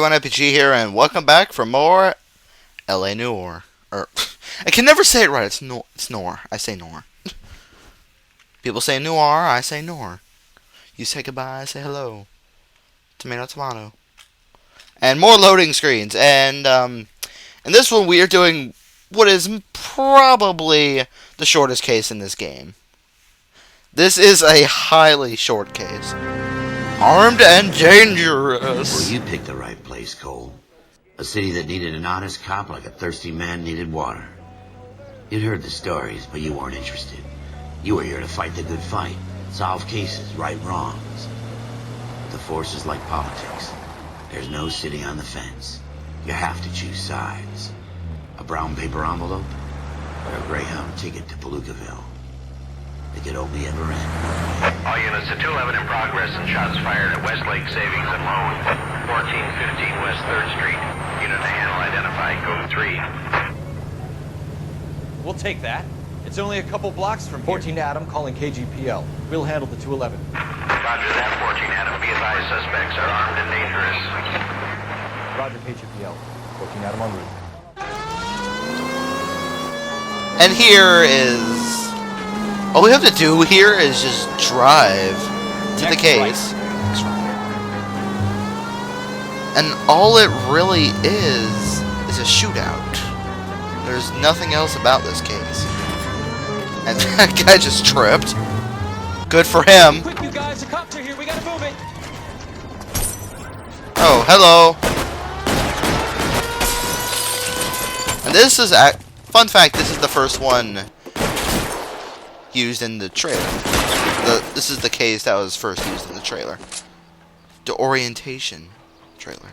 everyone, FPG here, and welcome back for more LA Noire. I can never say it right, it's Noire. I say Noire. People say Noire, I say Noire. You say goodbye, I say hello. Tomato, tomato. And more loading screens, and in this one we are doing what is probably the shortest case in this game. This is a highly short case. Armed and dangerous. Well, you picked the right place, Cole. A city that needed an honest cop like a thirsty man needed water. You'd heard the stories, but you weren't interested. You were here to fight the good fight, solve cases, right wrongs. The force is like politics. There's no sitting on the fence. You have to choose sides. A brown paper envelope, or a Greyhound ticket to Palookaville. It could only ever end. All units to 211 in progress and shots fired at Westlake Savings and Loan, 1415 West 3rd Street. Unit to handle identified, code 3. We'll take that. It's only a couple blocks from 14 Adam calling KGPL. We'll handle the 211. Roger that, 14 Adam. Be advised, suspects are armed and dangerous. Roger KGPL. 14 Adam en route. And here is... all we have to do here is just drive to the case. And all it really is a shootout. There's nothing else about this case. And that guy just tripped. Good for him. Quick, you guys, the cops are here. We gotta move it. Oh, hello. And this is fun fact. This is the first one used in the trailer. This is the case that was first used in the trailer. The orientation trailer.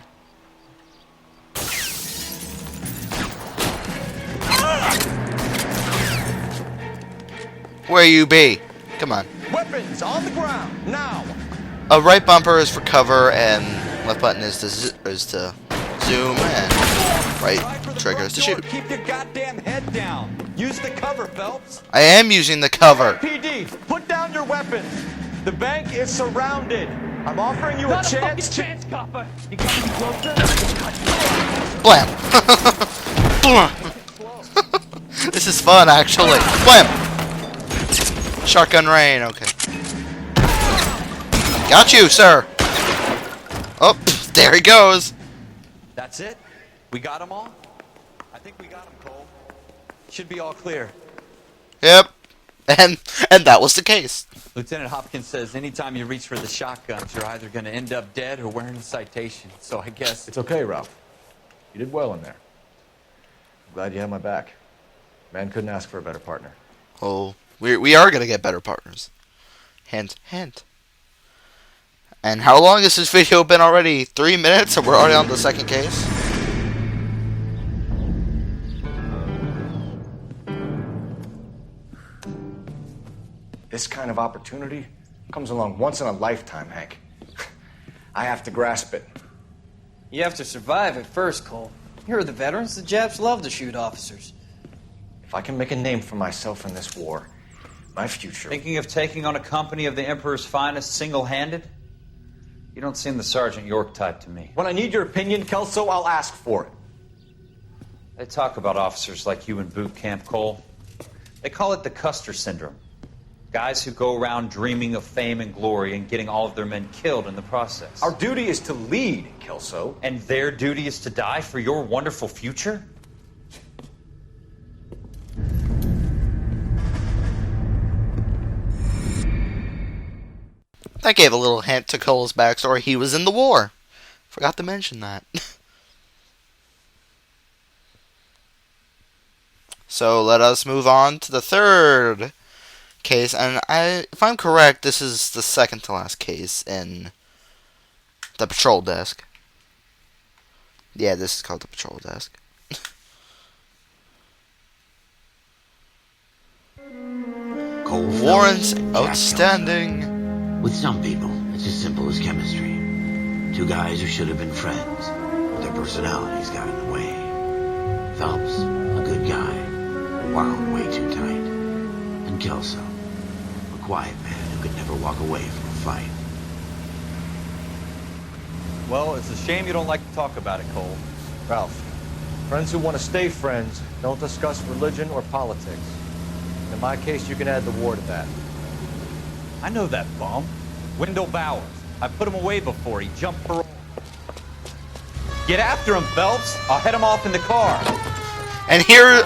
Where you be? Come on. Weapons on the ground now. Right bumper is for cover, and left button is to zoom, and right trigger is to shoot. Keep your goddamn head down. Use the cover, Phelps. I am using the cover. PD, put down your weapons. The bank is surrounded. I'm offering you a chance to... copper. You gotta be closer. Blam. This is fun, actually. Blam. Shotgun rain. Okay. Got you, sir. Oh, there he goes. That's it? We got them all? I think we got them, Cole. Should be all clear. Yep. And that was the case. Lieutenant Hopkins says anytime you reach for the shotguns, you're either going to end up dead or wearing a citation. So I guess... It's okay, Ralph. You did well in there. I'm glad you had my back. Man couldn't ask for a better partner. Oh, we are going to get better partners. Hint, hint. And how long has this video been already? 3 minutes, and we're already on the second case? This kind of opportunity comes along once in a lifetime, Hank. I have to grasp it. You have to survive at first, Cole. Here are the veterans. The Japs love to shoot officers. If I can make a name for myself in this war, my future... Thinking of taking on a company of the Emperor's finest single-handed? You don't seem the Sergeant York type to me. When I need your opinion, Kelso, I'll ask for it. They talk about officers like you in boot camp, Cole. They call it the Custer Syndrome. Guys who go around dreaming of fame and glory and getting all of their men killed in the process. Our duty is to lead, Kelso. And their duty is to die for your wonderful future? That gave a little hint to Cole's backstory. He was in the war. Forgot to mention that. So let us move on to the third case. And if I'm correct, this is the second to last case in the patrol desk. Yeah, this is called the patrol desk. Cole Warrants Phelps and Jack outstanding. Johnson. With some people, it's as simple as chemistry. Two guys who should have been friends, but their personalities got in the way. Phelps, a good guy, wound way too tight. And Kelso, a quiet man who could never walk away from a fight. Well, it's a shame you don't like to talk about it, Cole. Ralph, friends who want to stay friends don't discuss religion or politics. In my case, you can add the war to that. I know that bum. Wendell Bowers. I put him away before. He jumped parole. Get after him, Phelps. I'll head him off in the car. And here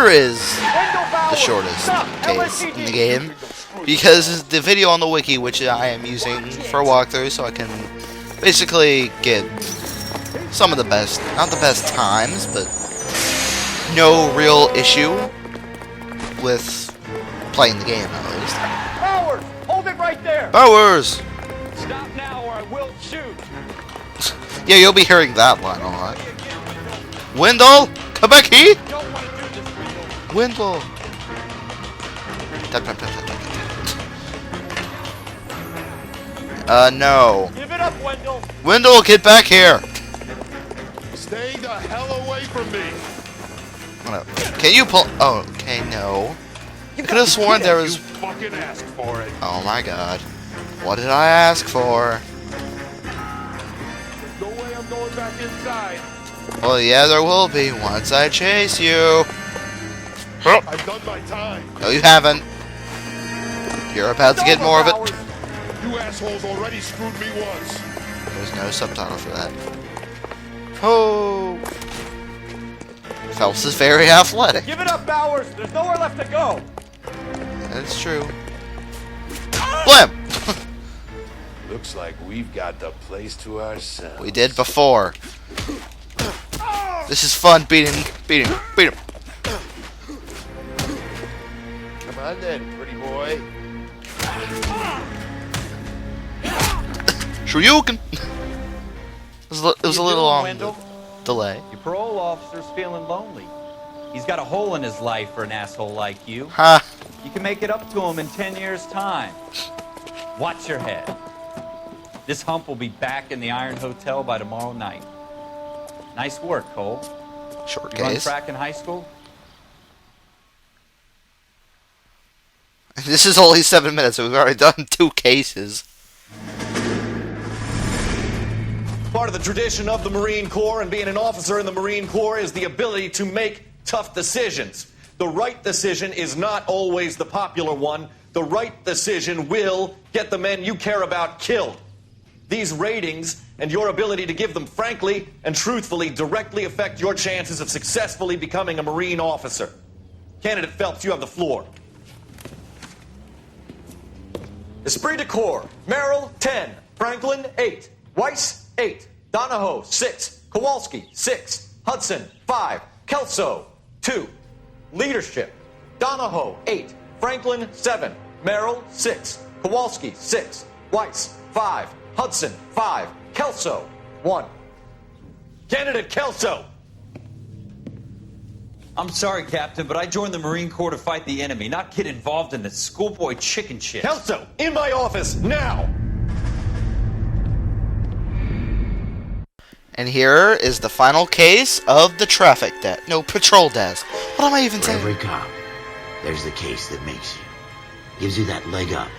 is the shortest case in the game, because the video on the wiki, which I am using for a walkthrough, so I can basically get some of the best, not the best times, but no real issue with playing the game at least. Bowers, hold it right there. Bowers! Stop now or I will shoot. Yeah, you'll be hearing that line a lot. Wendell, come back here! Wendell! No. Give it up, Wendell. Wendell, get back here! Stay the hell away from me. Can you pull? Oh, okay, no. I could have sworn there was. You fucking asked for it. Oh my god. What did I ask for? There's no way I'm going back inside. Well, yeah, there will be once I chase you. I've done my time. No, you haven't. You're about to get more of it. You assholes already screwed me once. There's no subtitle for that. Oh. Phelps is very athletic. Give it up, Bowers. There's nowhere left to go. That's true. Blam! Looks like we've got the place to ourselves. We did before. This is fun beating him. Come on then, pretty boy. Shoryuken! It was a little long Wendell? delay. Your parole officer's feeling lonely. He's got a hole in his life for an asshole like you. Ha! You can make it up to him in 10 years' time. Watch your head. This hump will be back in the Iron Hotel by tomorrow night. Nice work, Cole. Short You run case. track in high school? This is only 7 minutes, so we've already done 2 cases. Part of the tradition of the Marine Corps and being an officer in the Marine Corps is the ability to make tough decisions. The right decision is not always the popular one. The right decision will get the men you care about killed. These ratings and your ability to give them frankly and truthfully directly affect your chances of successfully becoming a Marine officer. Candidate Phelps, you have the floor. Esprit de Corps, Merrill, 10. Franklin, 8. Weiss, 8. Donahoe, 6. Kowalski, 6. Hudson, 5. Kelso, 2. Leadership, Donahoe, 8. Franklin, 7. Merrill, 6. Kowalski, 6. Weiss, 5. Hudson, 5. Kelso, 1. Candidate Kelso! I'm sorry, Captain, but I joined the Marine Corps to fight the enemy, not get involved in this schoolboy chicken shit. Kelso, in my office, now! And here is the final case of the traffic desk. No, patrol desk. What am I even For saying? every cop, there's the case that makes you. Gives you that leg up.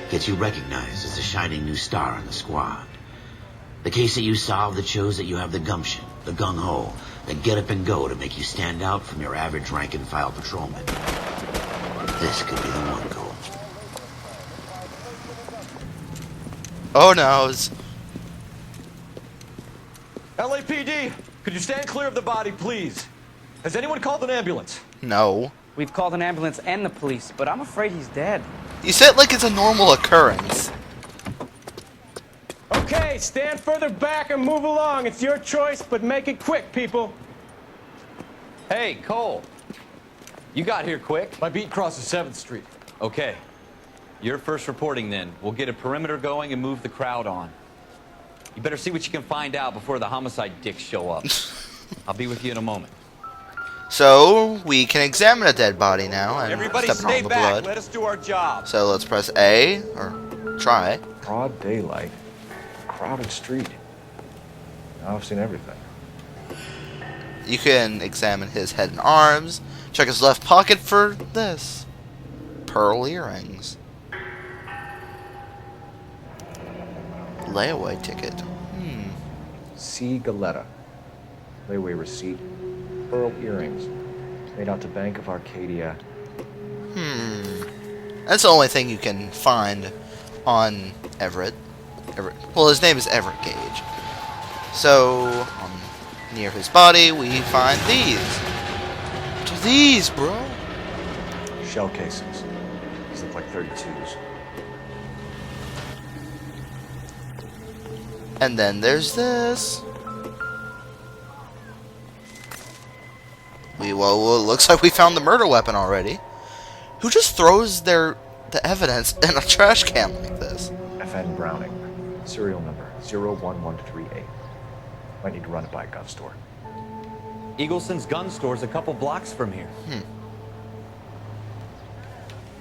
Gets you recognized as a shining new star on the squad. The case that you solve that shows that you have the gumption, the gung-ho, the get up and go to make you stand out from your average rank-and-file patrolman. This could be the one, Cole. Oh no. It's... LAPD, could you stand clear of the body, please? Has anyone called an ambulance? No. We've called an ambulance and the police, but I'm afraid he's dead. You said it like it's a normal occurrence. Okay, stand further back and move along. It's your choice, but make it quick, people. Hey, Cole. You got here quick. My beat crosses 7th Street. Okay. You're first reporting then. We'll get a perimeter going and move the crowd on. You better see what you can find out before the homicide dicks show up. I'll be with you in a moment. So, we can examine a dead body now and Everybody step stay on the back. blood. Let us do our job. So let's press A, or try. Broad daylight. Crowded street. Now I've seen everything. You can examine his head and arms. Check his left pocket for this. Pearl earrings. Layaway ticket. C. Galetta. Layaway receipt. Pearl earrings. Made out to Bank of Arcadia. That's the only thing you can find on Everett. Well, his name is Everett Gage. So, near his body, we find these. What are these, bro? Shell casings. These look like 32s. And then there's this. Well, it looks like we found the murder weapon already. Who just throws the evidence in a trash can like this? FN Browning. Serial number 01138. Might need to run it by a gun store. Eagleson's gun store's a couple blocks from here.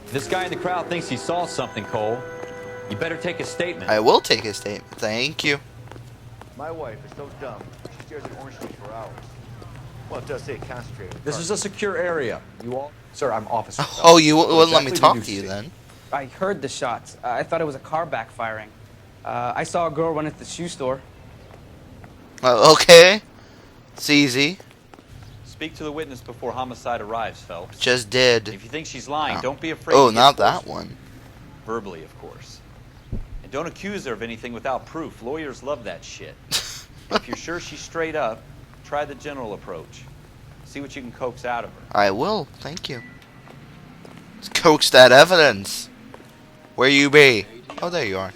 This guy in the crowd thinks he saw something, Cole. You better take a statement. I will take his statement. Thank you. My wife is so dumb. She stares at orange juice for hours. Well, it does say concentrated. This is a secure area. You all... Sir, I'm Officer Phelps. Oh, you wouldn't let me Exactly talk what to you see. then. I heard the shots. I thought it was a car backfiring. I saw a girl run into the shoe store. Okay. It's easy. Speak to the witness before homicide arrives, Phelps. Just did. If you think she's lying, Oh. don't be afraid. Oh, to get not that forceful. one. Verbally, of course. And don't accuse her of anything without proof. Lawyers love that shit. If you're sure she's straight up, try the general approach. See what you can coax out of her. I will. Thank you. Let's coax that evidence. Where you be? Oh, there you are.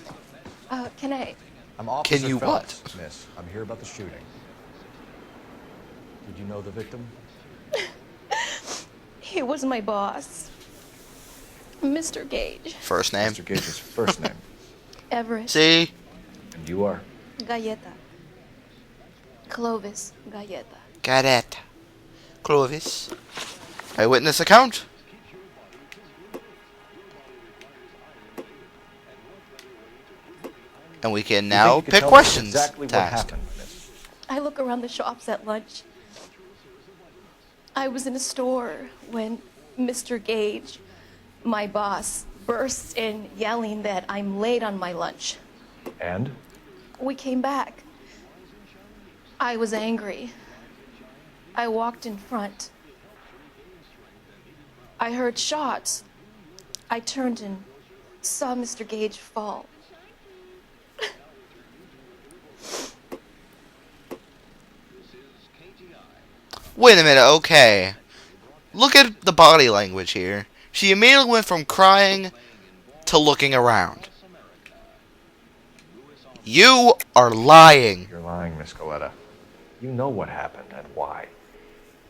Can I? I'm Officer Can you Phelps, miss. I'm here about the shooting. Did you know the victim? He was my boss, Mr. Gage. First name. Mr. Gage's first name. Everett. See? And you are? Galleta. Clovis Galleta. Got it. Clovis. Eyewitness account. And we can now You think you could pick tell us questions exactly to what ask. happened, miss? I look around the shops at lunch. I was in a store when Mr. Gage, my boss, bursts in yelling that I'm late on my lunch. And? We came back. I was angry. I walked in front. I heard shots. I turned and saw Mr. Gage fall. Wait a minute, okay. Look at the body language here. She immediately went from crying to looking around. You are lying. You're lying, Miss Galetta. You know what happened and why.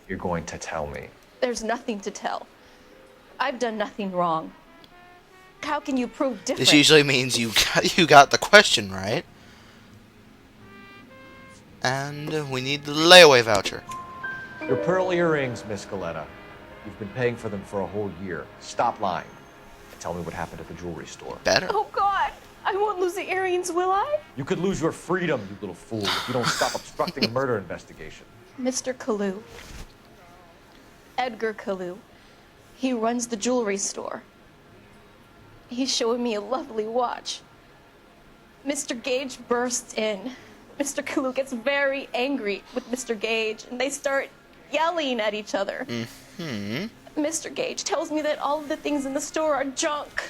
You're going to tell me. There's nothing to tell. I've done nothing wrong. How can you prove different? This usually means you got the question right. And we need the layaway voucher. Your pearl earrings, Miss Galetta. You've been paying for them for a whole year. Stop lying. Tell me what happened at the jewelry store. Better. Oh, God. I won't lose the earrings, will I? You could lose your freedom, you little fool, if you don't stop obstructing a murder investigation. Mr. Kalu. Edgar Kalu. He runs the jewelry store. He's showing me a lovely watch. Mr. Gage bursts in. Mr. Kalu gets very angry with Mr. Gage, and they start yelling at each other. Mr. Gage tells me that all of the things in the store are junk,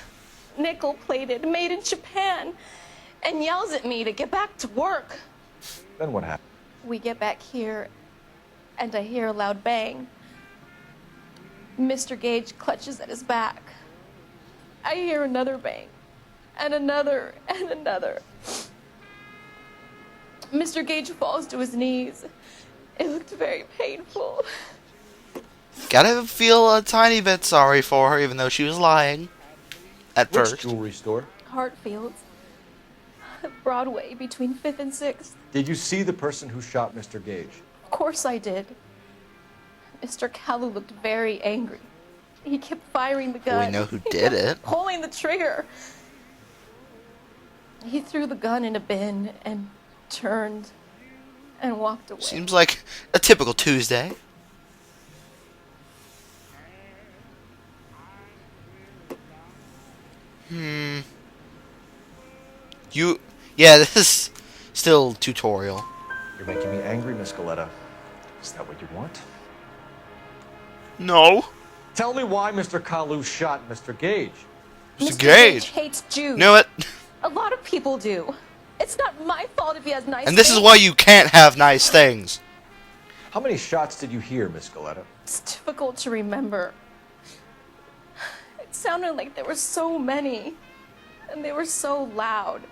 nickel-plated, made in Japan, and yells at me to get back to work. Then what happened? We get back here, and I hear a loud bang. Mr. Gage clutches at his back. I hear another bang, and another, and another. Mr. Gage falls to his knees. It looked very painful. Gotta feel a tiny bit sorry for her, even though she was lying. At Which first. jewelry store? Hartfield's. Broadway, between 5th and 6th. Did you see the person who shot Mr. Gage? Of course I did. Mr. Kalu looked very angry. He kept firing the gun. We know who did it. Pulling the trigger. He threw the gun in a bin and turned and walked away. Seems like a typical Tuesday. Yeah, this is still tutorial. You're making me angry, Miss Galetta. Is that what you want? No. Tell me why Mr. Kalu shot Mr. Gage. Mr. Gage hates Jews. Knew it. A lot of people do. It's not my fault if he has nice And this is things. why you can't have nice things. How many shots did you hear, Miss Galetta? It's difficult to remember. It sounded like there were so many. And they were so loud.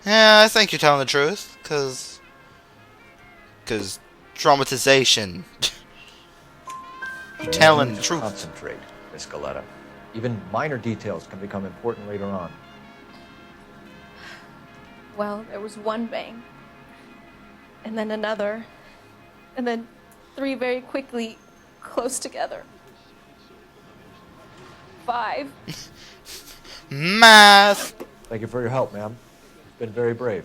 Yeah, I think you're telling the truth, cause traumatization. You're telling the truth. Concentrate, Miss Galetta. Even minor details can become important later on. Well, there was one bang. And then another. And then 3 very quickly, close together. 5. Math. Thank you for your help, ma'am. You've been very brave.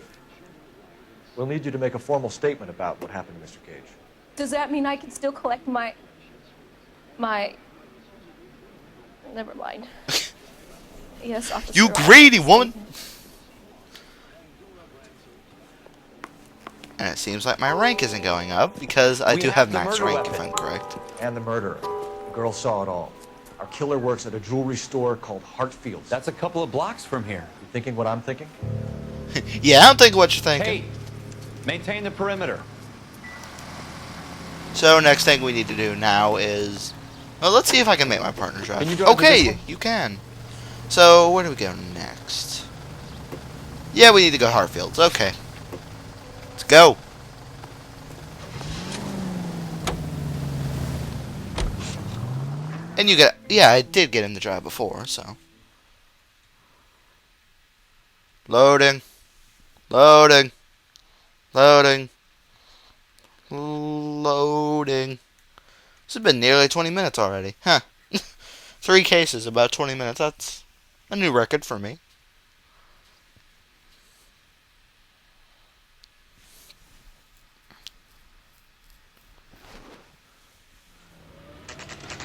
We'll need you to make a formal statement about what happened to Mr. Gage. Does that mean I can still collect my... Never mind. Yes, officer. You greedy woman! And it seems like my rank isn't going up because I do have max rank, if I'm correct. And the murderer. The girl saw it all. Our killer works at a jewelry store called Hartfield's. That's a couple of blocks from here. You thinking what I'm thinking? Yeah, I'm thinking what you're thinking. Hey, maintain the perimeter. So next thing we need to do now is... Well, let's see if I can make my partner drive. Can you drive this Okay, one? you can. So, where do we go next? Yeah, we need to go Hartfield's. Okay. Let's go. And you get... Yeah, I did get him to drive before, so... Loading. Loading. Loading. Loading. This has been nearly 20 minutes already. Huh. 3 cases, about 20 minutes. That's a new record for me.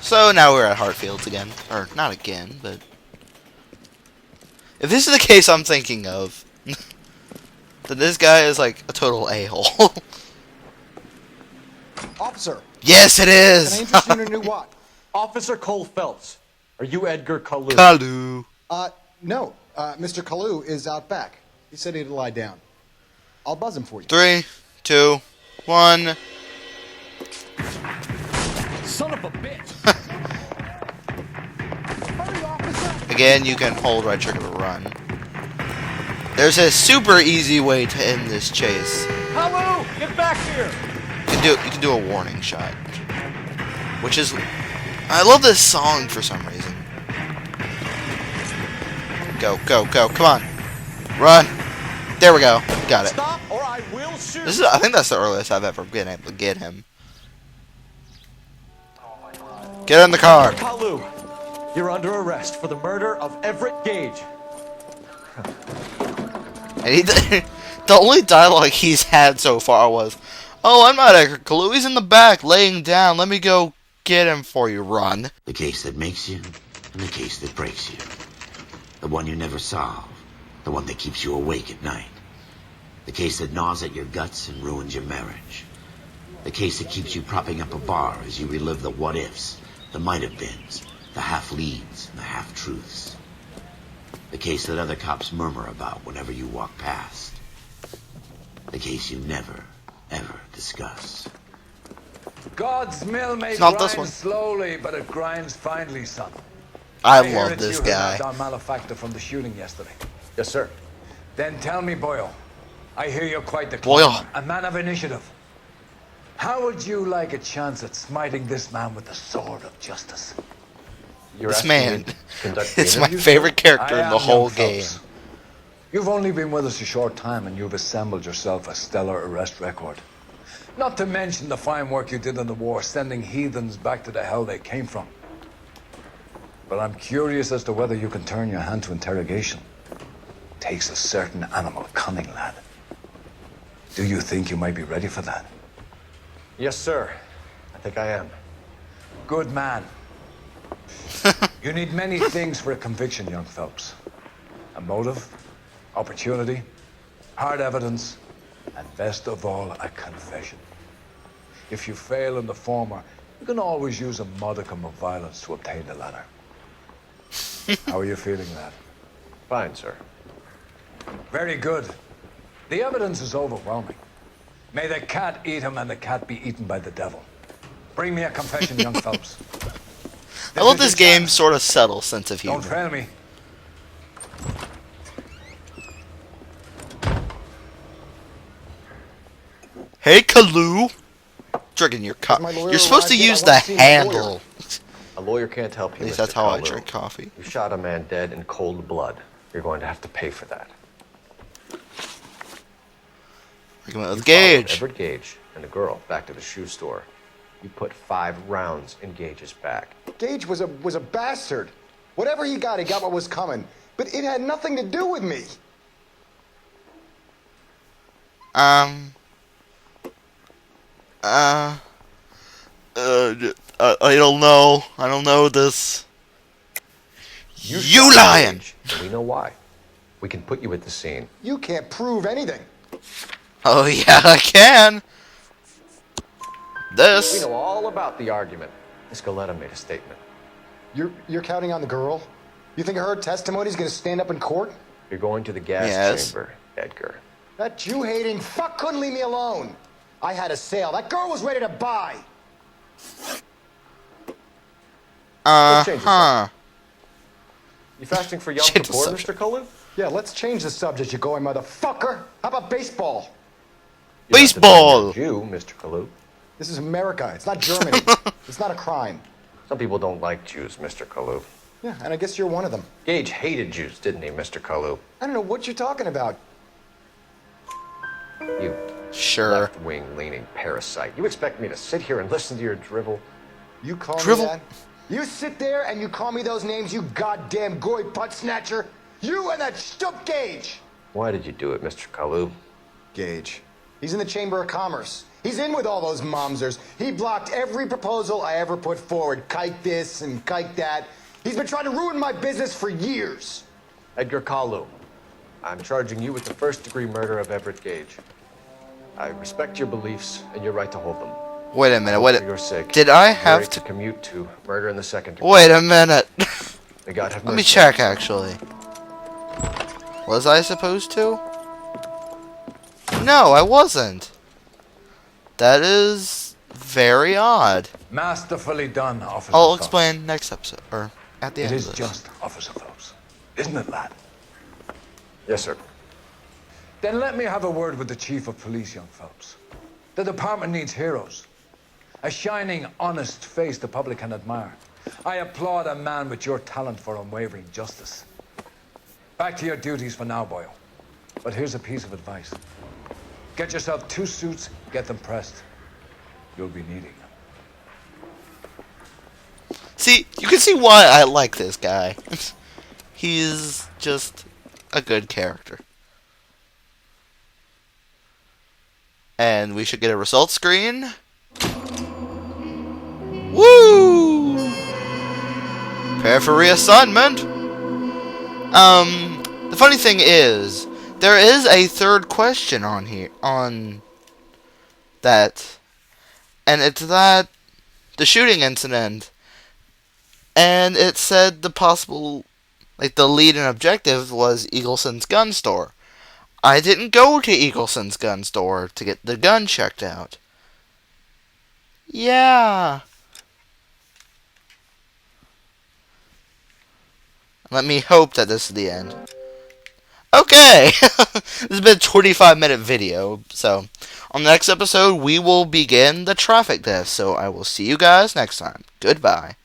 So now we're at Hartfield's again. Or, not again, but... If this is the case I'm thinking of, then this guy is like a total a-hole. Officer. Yes, it is! Can I interest you in a new watch? Officer Cole Phelps. Are you Edgar Kalu? Kalu. No. Mr. Kalu is out back. He said he'd lie down. I'll buzz him for you. 3, 2, 1. Son of a bitch! Again, you can hold right trigger to run. There's a super easy way to end this chase. Kalu, get back here! You can do a warning shot, which is... I love this song for some reason. Go, go, go! Come on, run! There we go. Got it. Stop, or I will shoot. This is... I think that's the earliest I've ever been able to get him. Get in the car. Kalu, you're under arrest for the murder of Everett Gage. And the only dialogue he's had so far was, "Oh, I'm not Edgar Kalu. He's in the back, laying down. Let me go get him for you. Run." The case that makes you, and the case that breaks you. The one you never solve. The one that keeps you awake at night. The case that gnaws at your guts and ruins your marriage. The case that keeps you propping up a bar as you relive the what-ifs, the might-have-beens, the half-leads, and the half-truths. The case that other cops murmur about whenever you walk past. The case you never, ever discuss. God's mill may It's not grind this one. slowly, but it grinds finely, son. I hear love it's this you who guy. nabbed our malefactor from the shooting yesterday. Yes, sir. Then tell me, Boyle. I hear you're quite the Boyle. climber, a man of initiative. How would you like a chance at smiting this man with the sword of justice? This man is my favorite character in the whole game. You've only been with us a short time and you've assembled yourself a stellar arrest record. Not to mention the fine work you did in the war, sending heathens back to the hell they came from. But I'm curious as to whether you can turn your hand to interrogation. Takes a certain animal cunning, lad. Do you think you might be ready for that? Yes, sir. I think I am. Good man. You need many things for a conviction, young Phelps. A motive, opportunity, hard evidence, and best of all, a confession. If you fail in the former, you can always use a modicum of violence to obtain the latter. How are you feeling that? Fine, sir. Very good. The evidence is overwhelming. May the cat eat him and the cat be eaten by the devil. Bring me a confession, young Phelps. I love this game's sort of subtle sense of humor. Don't fail me. Hey, Kalu! Drinking your coffee. You're supposed to use the handle. A lawyer can't help you. At least Mr. that's how I Kalu. drink coffee. You shot a man dead in cold blood. You're going to have to pay for that. Argument with You Gage. followed Everett Gage and the girl back to the shoe store. You put 5 rounds in Gage's back. Gage was a bastard. Whatever he got what was coming. But it had nothing to do with me. I don't know. I don't know this. You lying! Gage, and we know why. We can put you at the scene. You can't prove anything. Oh yeah, I can. We This. know all about the argument. Miss Galetta made a statement. You're counting on the girl? You think her testimony is going to stand up in court? You're going to the gas chamber, Edgar. That Jew-hating fuck couldn't leave me alone. I had a sale. That girl was ready to buy. You fasting for Yom Change the Kippur, subject. Mr. Kalu? Yeah, let's change the subject, you going motherfucker. How about baseball? Baseball! You, Mr. Kalu. This is America. It's not Germany. It's not a crime. Some people don't like Jews, Mr. Kalu. Yeah, and I guess you're one of them. Gage hated Jews, didn't he, Mr. Kalu? I don't know what you're talking about. You left-wing leaning parasite. You expect me to sit here and listen to your drivel? You call Drivel? me that? You sit there and you call me those names, you goddamn goy putt snatcher. You and that stup Gage. Why did you do it, Mr. Kalu? Gage. He's in the Chamber of Commerce. He's in with all those momsers. He blocked every proposal I ever put forward. Kike this and kike that. He's been trying to ruin my business for years. Edgar Kalu, I'm charging you with the first-degree murder of Everett Gage. I respect your beliefs and your right to hold them. Wait a minute. For Wait. your sake, Did I I'm have ready to? commute to murder in the second degree? Wait a minute. May God have Let me mercy. check. Actually, was I supposed to? No, I wasn't. That is very odd. Masterfully done, Officer I'll Phelps. explain next episode or at the It end. is of this. just, Officer Phelps. Isn't it, lad? Yes, sir. Then let me have a word with the Chief of Police, young Phelps. The department needs heroes. A shining, honest face the public can admire. I applaud a man with your talent for unwavering justice. Back to your duties for now, boyo. But here's a piece of advice. Get yourself 2 suits, get them pressed. You'll be needing them. See, you can see why I like this guy. He's just a good character. And we should get a result screen. Woo! Prepare for reassignment. The funny thing is, there is a third question on here, on that, and it's that the shooting incident, and it said the possible, like the lead and objective was Eagleson's gun store. I didn't go to Eagleson's gun store to get the gun checked out. Yeah. Let me hope that this is the end. Okay! This has been a 25-minute video, so on the next episode we will begin the traffic test, so I will see you guys next time. Goodbye.